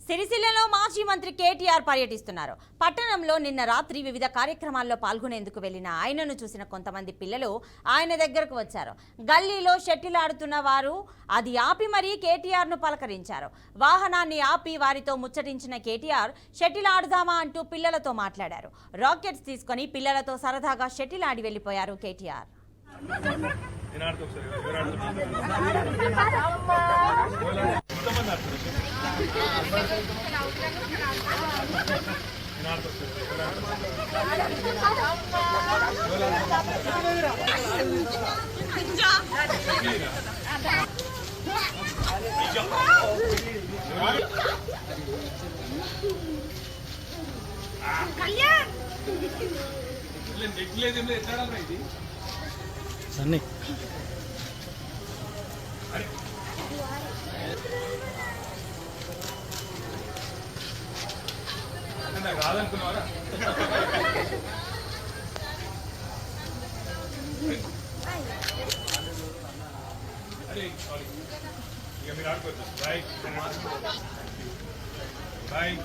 సిరిసిల్లలో మాజీ మంత్రి కేటీఆర్ పర్యటిస్తున్నారు. పట్టణంలో నిన్న రాత్రి వివిధ కార్యక్రమాల్లో పాల్గొనేందుకు వెళ్లిన ఆయనను చూసిన కొంతమంది పిల్లలు ఆయన దగ్గరకు వచ్చారు. గల్లీలో షటిల్ ఆడుతున్న వారు అది ఆపి మరీ కేటీఆర్ను పలకరించారు. వాహనాన్ని ఆపి వారితో ముచ్చటించిన కేటీఆర్ షటిల్ ఆడుదామా అంటూ పిల్లలతో మాట్లాడారు. రాకెట్స్ తీసుకొని పిల్లలతో సరదాగా షటిల్ ఆడి వెళ్లిపోయారు కేటీఆర్. సన్నీ రాదనుకున్నారా? అరే సారీ, ఇక మీరు ఆడుకోవచ్చు. Bye bye.